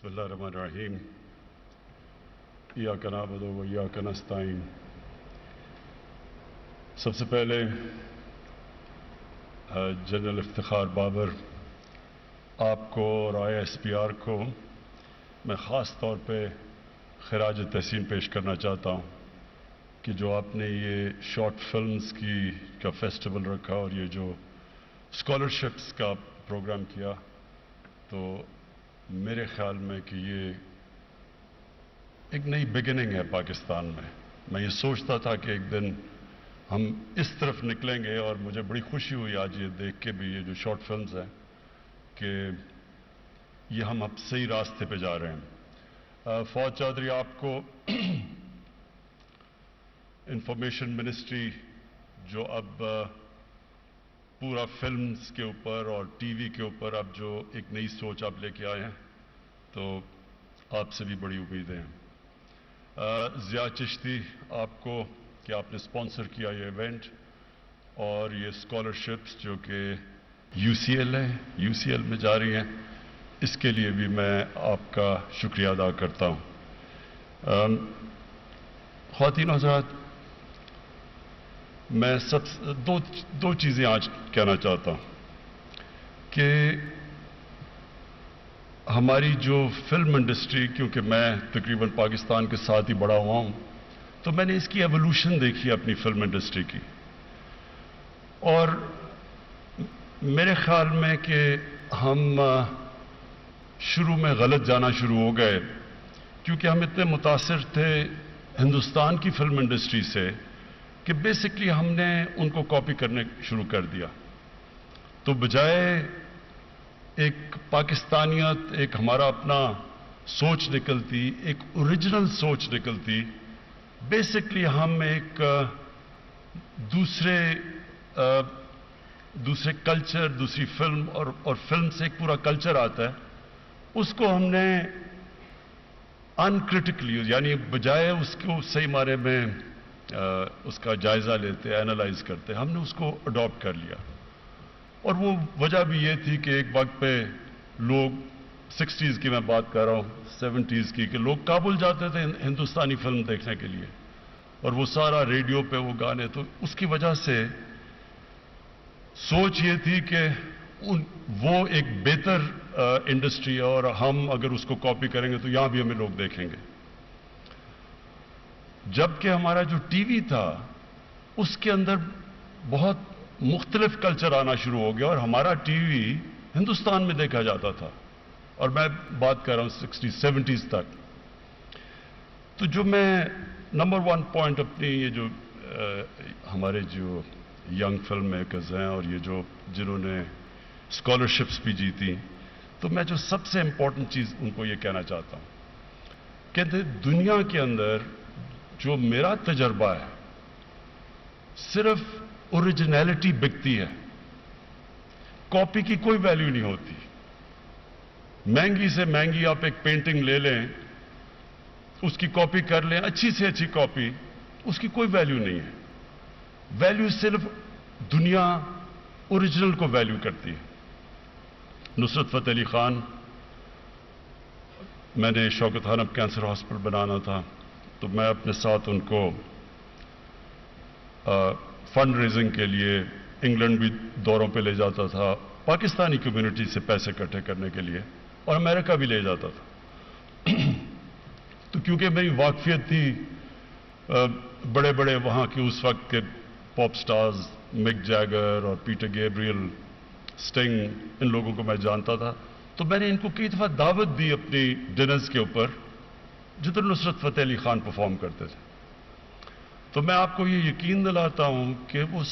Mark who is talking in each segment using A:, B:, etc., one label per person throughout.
A: بسم اللہ الرحمن الرحیم ایاک نعبد و ایاک نستعین. سب سے پہلے جنرل افتخار بابر آپ کو اور ISPR کو میں خاص طور پہ خراج تحسین پیش کرنا چاہتا ہوں کہ جو آپ نے یہ شارٹ فلمز کا فیسٹیول رکھا اور یہ جو اسکالرشپس کا پروگرام کیا، تو میرے خیال میں کہ یہ ایک نئی بگننگ ہے پاکستان میں. میں یہ سوچتا تھا کہ ایک دن ہم اس طرف نکلیں گے، اور مجھے بڑی خوشی ہوئی آج یہ دیکھ کے بھی، یہ جو شارٹ فلمز ہیں، کہ یہ ہم اب صحیح راستے پہ جا رہے ہیں. فواد چودھری، آپ کو انفارمیشن منسٹری جو اب پورا فلمز کے اوپر اور ٹی وی کے اوپر اب جو ایک نئی سوچ آپ لے کے آئے ہیں، تو آپ سے بھی بڑی امیدیں ہیں. ضیاء چشتی، آپ کو کہ آپ نے اسپانسر کیا یہ ایونٹ اور یہ اسکالرشپس جو کہ UCL ہے، UCL میں جاری ہیں، اس کے لیے بھی میں آپ کا شکریہ ادا کرتا ہوں. خواتین و حضرات، میں دو چیزیں آج کہنا چاہتا ہوں کہ ہماری جو فلم انڈسٹری، کیونکہ میں تقریباً پاکستان کے ساتھ ہی بڑا ہوا ہوں، تو میں نے اس کی ایولیوشن دیکھی اپنی فلم انڈسٹری کی، اور میرے خیال میں کہ ہم شروع میں غلط جانا شروع ہو گئے، کیونکہ ہم اتنے متاثر تھے ہندوستان کی فلم انڈسٹری سے کہ بیسکلی ہم نے ان کو کاپی کرنے شروع کر دیا. تو بجائے ایک پاکستانیت، ایک ہمارا اپنا سوچ نکلتی، ایک اوریجنل سوچ نکلتی، بیسکلی ہم ایک دوسرے کلچر، دوسری فلم اور فلم سے ایک پورا کلچر آتا ہے، اس کو ہم نے انکرٹیکلی، یعنی بجائے اس کو صحیح معنی میں اس کا جائزہ لیتے، اینالائز کرتے، ہم نے اس کو اڈاپٹ کر لیا. اور وہ وجہ بھی یہ تھی کہ ایک وقت پہ لوگ 60s کی میں بات کر رہا ہوں، 70s کی، کہ لوگ کابل جاتے تھے ہندوستانی فلم دیکھنے کے لیے، اور وہ سارا ریڈیو پہ وہ گانے. تو اس کی وجہ سے سوچ یہ تھی کہ وہ ایک بہتر انڈسٹری ہے، اور ہم اگر اس کو کاپی کریں گے تو یہاں بھی ہمیں لوگ دیکھیں گے. جبکہ ہمارا جو ٹی وی تھا اس کے اندر بہت مختلف کلچر آنا شروع ہو گیا، اور ہمارا ٹی وی ہندوستان میں دیکھا جاتا تھا، اور میں بات کر رہا ہوں 60s 70s تک. تو جو میں نمبر 1 پوائنٹ اپنی یہ جو ہمارے جو ینگ فلم میکرز ہیں اور یہ جو جنہوں نے اسکالرشپس بھی جیتی، تو میں جو سب سے امپورٹنٹ چیز ان کو یہ کہنا چاہتا ہوں کہ دنیا کے اندر جو میرا تجربہ ہے، صرف اوریجنیلٹی بکتی ہے، کاپی کی کوئی ویلیو نہیں ہوتی. مہنگی سے مہنگی آپ ایک پینٹنگ لے لیں، اس کی کاپی کر لیں، اچھی سے اچھی کاپی، اس کی کوئی ویلیو نہیں ہے. ویلیو صرف دنیا اوریجنل کو ویلیو کرتی ہے. نصرت فتح علی خان، میں نے شوکت خانم کینسر ہاسپٹل بنانا تھا، تو میں اپنے ساتھ ان کو فنڈ ریزنگ کے لیے انگلینڈ بھی دوروں پہ لے جاتا تھا، پاکستانی کمیونٹی سے پیسے اکٹھے کرنے کے لیے، اور امریکہ بھی لے جاتا تھا. تو کیونکہ میری واقفیت تھی بڑے بڑے وہاں کے اس وقت کے پاپ سٹارز، مک جیگر اور پیٹر گیبریل، سٹنگ، ان لوگوں کو میں جانتا تھا. تو میں نے ان کو کئی دفعہ دعوت دی اپنی ڈنرز کے اوپر جدھر نصرت فتح علی خان پرفارم کرتے تھے. تو میں آپ کو یہ یقین دلاتا ہوں کہ وہ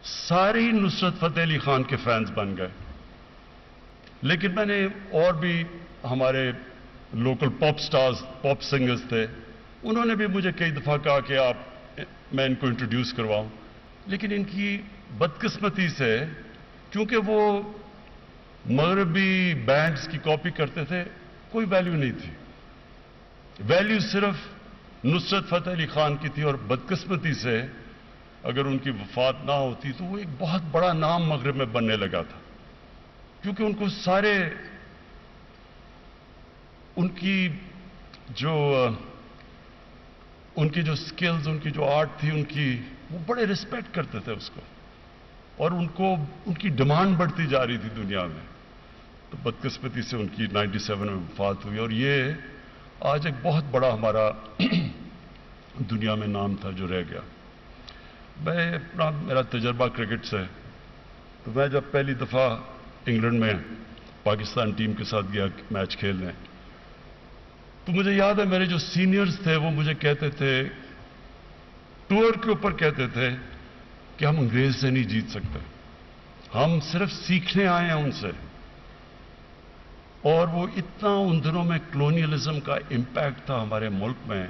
A: سارے نصرت فتح علی خان کے فینس بن گئے. لیکن میں نے اور بھی ہمارے لوکل پاپ سٹارز، پاپ سنگرز تھے، انہوں نے بھی مجھے کئی دفعہ کہا کہ میں ان کو انٹروڈیوس کرواؤں. لیکن ان کی بدقسمتی سے، کیونکہ وہ مغربی بینڈز کی کاپی کرتے تھے، کوئی ویلیو نہیں تھی. ویلیو صرف نصرت فتح علی خان کی تھی، اور بدقسمتی سے اگر ان کی وفات نہ ہوتی تو وہ ایک بہت بڑا نام مغرب میں بننے لگا تھا، کیونکہ ان کو سارے ان کی جو سکلز، ان کی جو آرٹ تھی، وہ بڑے ریسپیکٹ کرتے تھے اس کو، اور ان کی ڈیمانڈ بڑھتی جا رہی تھی دنیا میں. تو بدقسمتی سے ان کی 97 میں وفات ہوئی، اور یہ آج ایک بہت بڑا ہمارا دنیا میں نام تھا جو رہ گیا. میرا تجربہ کرکٹ سے، تو میں جب پہلی دفعہ انگلینڈ میں پاکستان ٹیم کے ساتھ گیا میچ کھیلنے، تو مجھے یاد ہے میرے جو سینئرز تھے وہ مجھے کہتے تھے، ٹور کے اوپر کہتے تھے کہ ہم انگریز سے نہیں جیت سکتے، ہم صرف سیکھنے آئے ہیں ان سے. اور وہ اتنا ان دنوں میں کلونیلزم کا امپیکٹ تھا ہمارے ملک میں،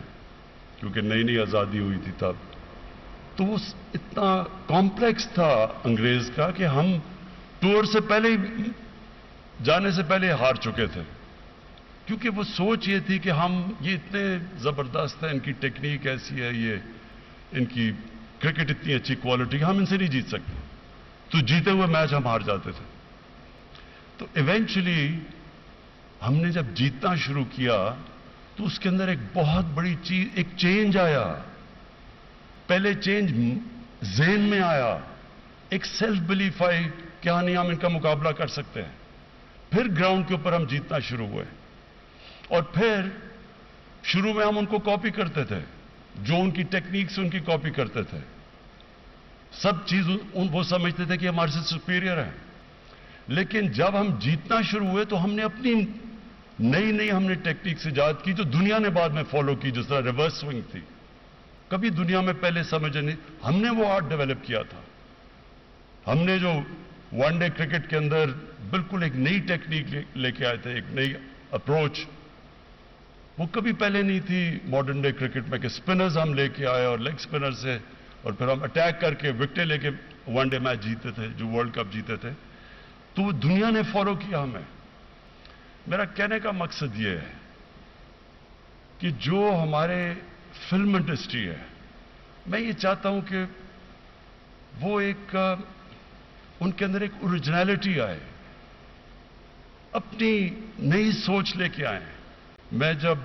A: کیونکہ نئی نئی آزادی ہوئی تھی تب، تو وہ اتنا کمپلیکس تھا انگریز کا کہ ہم ٹور سے پہلے جانے سے پہلے ہار چکے تھے، کیونکہ وہ سوچ یہ تھی کہ ہم یہ اتنے زبردست ہیں، ان کی ٹیکنیک ایسی ہے، ان کی کرکٹ اتنی اچھی کوالٹی، ہم ان سے نہیں جیت سکتے. تو جیتے ہوئے میچ ہم ہار جاتے تھے. تو ایونچولی ہم نے جب جیتنا شروع کیا تو اس کے اندر ایک بہت بڑی چیز، ایک چینج آیا. پہلے چینج ذہن میں آیا، ایک سیلف بلیف آئی کہ ہاں نہیں، ہم ان کا مقابلہ کر سکتے ہیں. پھر گراؤنڈ کے اوپر ہم جیتنا شروع ہوئے، اور پھر شروع میں ہم ان کو کاپی کرتے تھے، جو ان کی ٹیکنیک سے ان کی کاپی کرتے تھے. سب چیز وہ سمجھتے تھے کہ ہمارے سے سپیریئر ہیں. لیکن جب ہم جیتنا شروع ہوئے تو ہم نے اپنی نئی ہم نے ٹیکنیک سے ایجاد کی، جو دنیا نے بعد میں فالو کی، جس طرح ریورس سوئنگ تھی، کبھی دنیا میں پہلے سمجھے نہیں. ہم نے وہ آرٹ ڈیولپ کیا تھا. ہم نے جو ون ڈے کرکٹ کے اندر بالکل ایک نئی ٹیکنیک لے کے آئے تھے، ایک نئی اپروچ، وہ کبھی پہلے نہیں تھی ماڈرن ڈے کرکٹ میں، کہ اسپنرز ہم لے کے آئے اور لیگ اسپنر سے، اور پھر ہم اٹیک کر کے وکٹیں لے کے ون ڈے میچ جیتے تھے، جو ورلڈ کپ جیتے تھے. تو وہ دنیا نے فالو کیا ہمیں. میرا کہنے کا مقصد یہ ہے کہ جو ہمارے فلم انڈسٹری ہے، میں یہ چاہتا ہوں کہ وہ ان کے اندر ایک اوریجنلٹی آئے، اپنی نئی سوچ لے کے آئیں. میں جب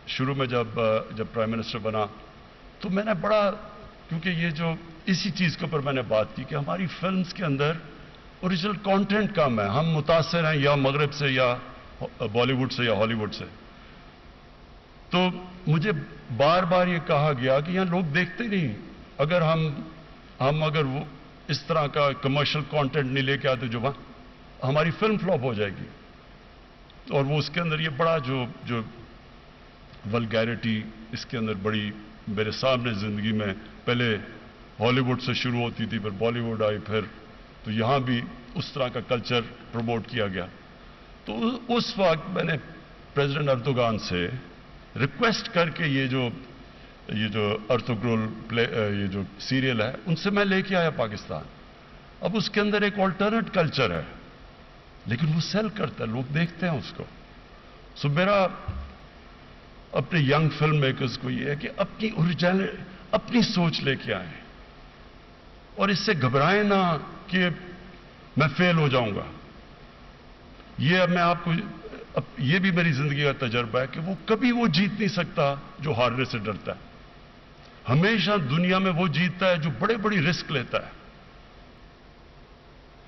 A: شروع میں جب پرائم منسٹر بنا تو میں نے کیونکہ یہ جو اسی چیز کے اوپر میں نے بات کی کہ ہماری فلمز کے اندر اوریجنل کانٹینٹ کم ہے، ہم متاثر ہیں یا مغرب سے یا بالی ووڈ سے یا ہالی ووڈ سے. تو مجھے بار بار یہ کہا گیا کہ یہاں لوگ دیکھتے نہیں، اگر ہم اگر وہ اس طرح کا کمرشل کانٹینٹ نہیں لے کے آتے جو ہماری فلم فلاپ ہو جائے گی. اور وہ اس کے اندر یہ بڑا جو ولگیرٹی اس کے اندر بڑی میرے سامنے زندگی میں، پہلے ہالی ووڈ سے شروع ہوتی تھی، پھر بالی ووڈ آئی، پھر تو یہاں بھی اس طرح کا کلچر پروموٹ کیا گیا. تو اس وقت میں نے پریزیڈنٹ اردوغان سے ریکویسٹ کر کے یہ جو ارطغرل یہ جو سیریل ہے ان سے میں لے کے آیا پاکستان. اب اس کے اندر ایک آلٹرنیٹ کلچر ہے، لیکن وہ سیل کرتا ہے، لوگ دیکھتے ہیں اس کو. سو میرا اپنے ینگ فلم میکرز کو یہ ہے کہ اپنی اوریجنل، اپنی سوچ لے کے آئیں، اور اس سے گھبرائیں نہ کہ میں فیل ہو جاؤں گا. یہ میں آپ کو، یہ بھی میری زندگی کا تجربہ ہے کہ کبھی وہ جیت نہیں سکتا جو ہارنے سے ڈرتا ہے. ہمیشہ دنیا میں وہ جیتتا ہے جو بڑی رسک لیتا ہے.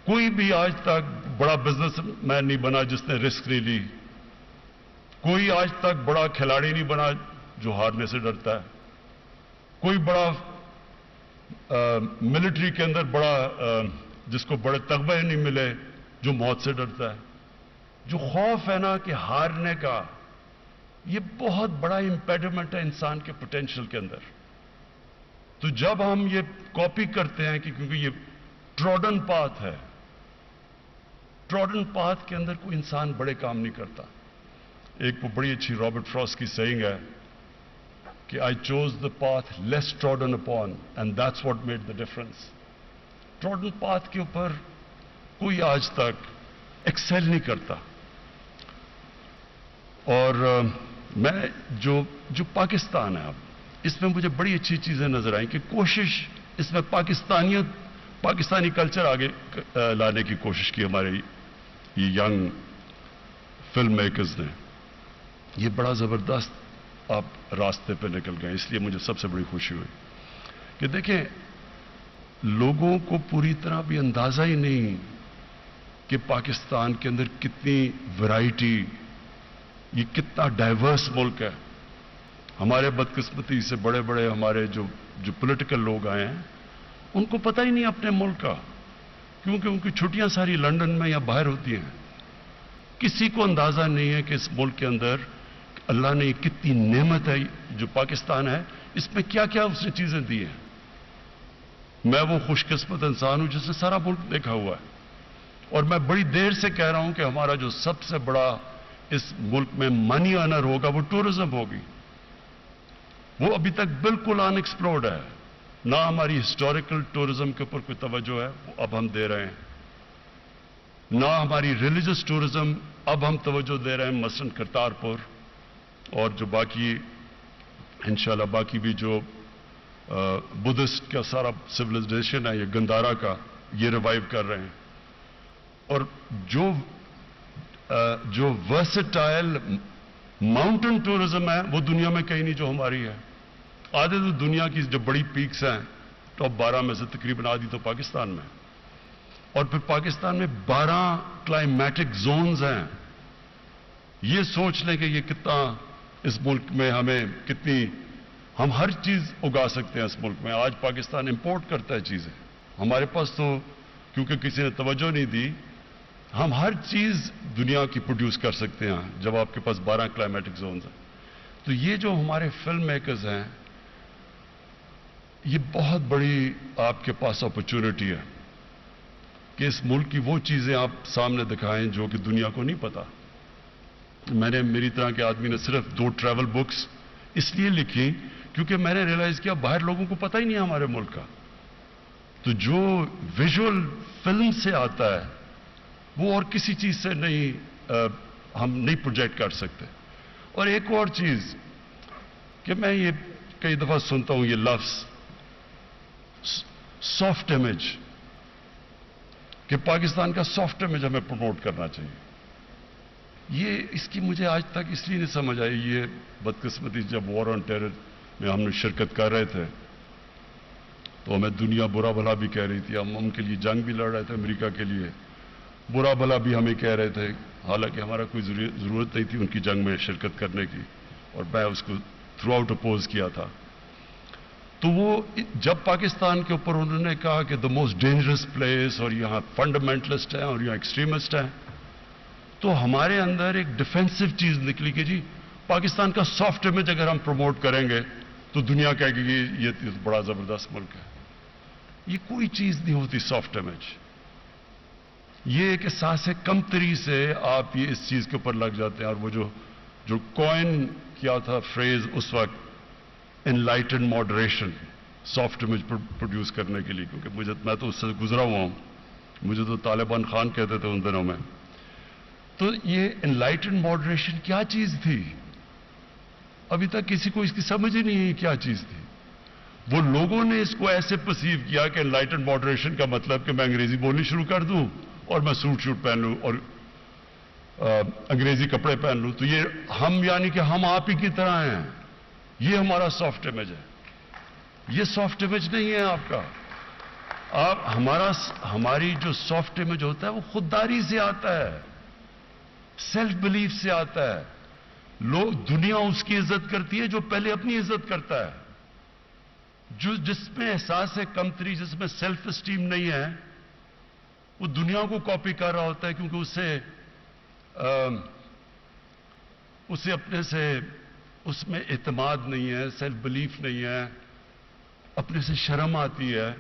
A: کوئی بھی آج تک بڑا بزنس مین نہیں بنا جس نے رسک نہیں لی. کوئی آج تک بڑا کھلاڑی نہیں بنا جو ہارنے سے ڈرتا ہے. کوئی بڑا ملٹری کے اندر جس کو بڑے تغمے نہیں ملے جو موت سے ڈرتا ہے. جو خوف ہے نا کہ ہارنے کا، یہ بہت بڑا امپیڈمنٹ ہے انسان کے پوٹینشل کے اندر. تو جب ہم یہ کاپی کرتے ہیں کہ کیونکہ یہ ٹراڈن پاتھ ہے، ٹراڈن پاتھ کے اندر کوئی انسان بڑے کام نہیں کرتا. ایک وہ بڑی اچھی رابرٹ فراسٹ کی سیئنگ ہے کہ I chose the path less trodden upon and that's what made the difference. Trodden path کے اوپر کوئی آج تک ایکسل نہیں کرتا. اور میں جو پاکستان ہے اب، اس میں مجھے بڑی اچھی چیزیں نظر آئیں کہ کوشش اس میں پاکستانی کلچر آگے لانے کی کوشش کی ہمارے یہ ینگ فلم میکرز نے. یہ بڑا زبردست آپ راستے پہ نکل گئے. اس لیے مجھے سب سے بڑی خوشی ہوئی کہ دیکھیں لوگوں کو پوری طرح بھی اندازہ ہی نہیں کہ پاکستان کے اندر کتنی ویرائٹی، یہ کتنا ڈائیورس ملک ہے. ہمارے بدقسمتی سے بڑے بڑے ہمارے جو پولیٹیکل لوگ آئے ہیں ان کو پتہ ہی نہیں اپنے ملک کا، کیونکہ ان کی چھٹیاں ساری لندن میں یا باہر ہوتی ہیں. کسی کو اندازہ نہیں ہے کہ اس ملک کے اندر اللہ نے کتنی نعمت ہے جو پاکستان ہے، اس میں کیا کیا اس نے چیزیں دی ہیں. میں وہ خوش قسمت انسان ہوں جس نے سارا ملک دیکھا ہوا ہے، اور میں بڑی دیر سے کہہ رہا ہوں کہ ہمارا جو سب سے بڑا اس ملک میں منی ارنر ہوگا وہ ٹورزم ہوگی. وہ ابھی تک بالکل ان ایکسپلورڈ ہے. نہ ہماری ہسٹوریکل ٹورزم کے اوپر کوئی توجہ ہے، وہ اب ہم دے رہے ہیں. نہ ہماری ریلیجس ٹورزم اب ہم توجہ دے رہے ہیں، مثلا کرتارپور اور جو باقی انشاءاللہ باقی بھی جو بدھسٹ کا سارا سویلائزیشن ہے، یہ گندارا کا، یہ ریوائیو کر رہے ہیں. اور جو ورسٹائل ماؤنٹن ٹورزم ہے وہ دنیا میں کہیں نہیں جو ہماری ہے. آدھے تو دنیا کی جو بڑی پیکس ہیں ٹاپ 12 میں سے تقریباً آدھی تو پاکستان میں، اور پھر پاکستان میں 12 کلائمیٹک زونز ہیں. یہ سوچ لیں کہ یہ کتنا اس ملک میں ہم ہر چیز اگا سکتے ہیں. اس ملک میں آج پاکستان امپورٹ کرتا ہے چیزیں، ہمارے پاس تو کیونکہ کسی نے توجہ نہیں دی ہم ہر چیز دنیا کی پروڈیوس کر سکتے ہیں جب آپ کے پاس 12 کلائمیٹک زونز ہیں. تو یہ جو ہمارے فلم میکرز ہیں، یہ بہت بڑی آپ کے پاس اپرچونٹی ہے کہ اس ملک کی وہ چیزیں آپ سامنے دکھائیں جو کہ دنیا کو نہیں پتا. میں نے میری طرح کے آدمی نے صرف 2 ٹریول بکس اس لیے لکھی کیونکہ میں نے ریئلائز کیا باہر لوگوں کو پتہ ہی نہیں ہمارے ملک کا. تو جو ویژول فلم سے آتا ہے وہ اور کسی چیز سے ہم نہیں پروجیکٹ کر سکتے. اور ایک اور چیز کہ میں یہ کئی دفعہ سنتا ہوں یہ لفظ سافٹ امیج، کہ پاکستان کا سافٹ امیج ہمیں پروموٹ کرنا چاہیے. اس کی مجھے آج تک اس لیے نہیں سمجھ آئی. یہ بدقسمتی جب وار آن ٹیرر میں ہم نے شرکت کر رہے تھے تو ہمیں دنیا برا بھلا بھی کہہ رہی تھی، ہم ان کے لیے جنگ بھی لڑ رہے تھے، امریکہ کے لیے برا بھلا بھی ہمیں کہہ رہے تھے، حالانکہ ہمارا کوئی ضرورت نہیں تھی ان کی جنگ میں شرکت کرنے کی، اور میں اس کو تھرو آؤٹ اپوز کیا تھا. تو وہ جب پاکستان کے اوپر انہوں نے کہا کہ دا موسٹ ڈینجرس پلیس اور یہاں فنڈامنٹلسٹ ہیں اور یہاں ایکسٹریمسٹ ہیں، تو ہمارے اندر ایک ڈیفینسو چیز نکلی کہ جی پاکستان کا سافٹ امیج اگر ہم پروموٹ کریں گے تو دنیا کہے گی یہ بڑا زبردست ملک ہے. یہ کوئی چیز نہیں ہوتی سافٹ امیج. یہ ایک احساس کمتری سے آپ یہ اس چیز کے اوپر لگ جاتے ہیں. اور وہ جو کوئن کیا تھا فریز اس وقت enlightened moderation, soft image produce کرنے کے لیے، کیونکہ میں تو اس سے گزرا ہوا ہوں، مجھے تو طالبان خان کہتے تھے ان دنوں میں. تو یہ انلائٹنڈ ماڈریشن کیا چیز تھی؟ ابھی تک کسی کو اس کی سمجھ ہی نہیں ہے کیا چیز تھی. وہ لوگوں نے اس کو ایسے پرسیو کیا کہ انلائٹنڈ ماڈریشن کا مطلب کہ میں انگریزی بولنی شروع کر دوں اور میں سوٹ پہن لوں اور انگریزی کپڑے پہن لوں، تو یہ ہم یعنی کہ ہم آپ ہی کی طرح ہیں، یہ ہمارا سافٹ امیج ہے. یہ سافٹ امیج نہیں ہے آپ کا. ہماری جو سافٹ امیج ہوتا ہے وہ خودداری سے آتا ہے، سیلف بلیف سے آتا ہے. دنیا اس کی عزت کرتی ہے جو پہلے اپنی عزت کرتا ہے. جس میں احساس کمتری، جس میں سیلف اسٹیم نہیں ہے، وہ دنیا کو کاپی کر رہا ہوتا ہے، کیونکہ اسے اپنے سے اس میں اعتماد نہیں ہے، سیلف بلیف نہیں ہے، اپنے سے شرم آتی ہے.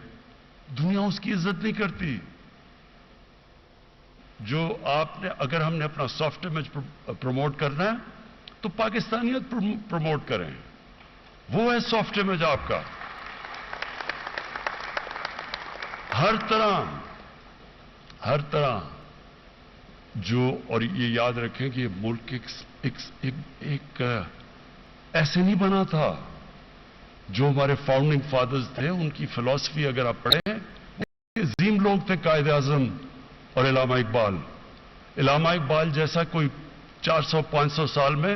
A: دنیا اس کی عزت نہیں کرتی. اگر ہم نے اپنا سافٹ امیج پروموٹ کرنا ہے تو پاکستانیت پروموٹ کریں. وہ ہے سافٹ امیج آپ کا. ہر طرح اور یہ یاد رکھیں کہ یہ ملک ایک ایسے نہیں بنا تھا. جو ہمارے فاؤنڈنگ فادرز تھے ان کی فلسفی اگر آپ پڑھیں، عظیم لوگ تھے، قائد اعظم اور علامہ اقبال. علامہ اقبال جیسا کوئی 400-500 سال میں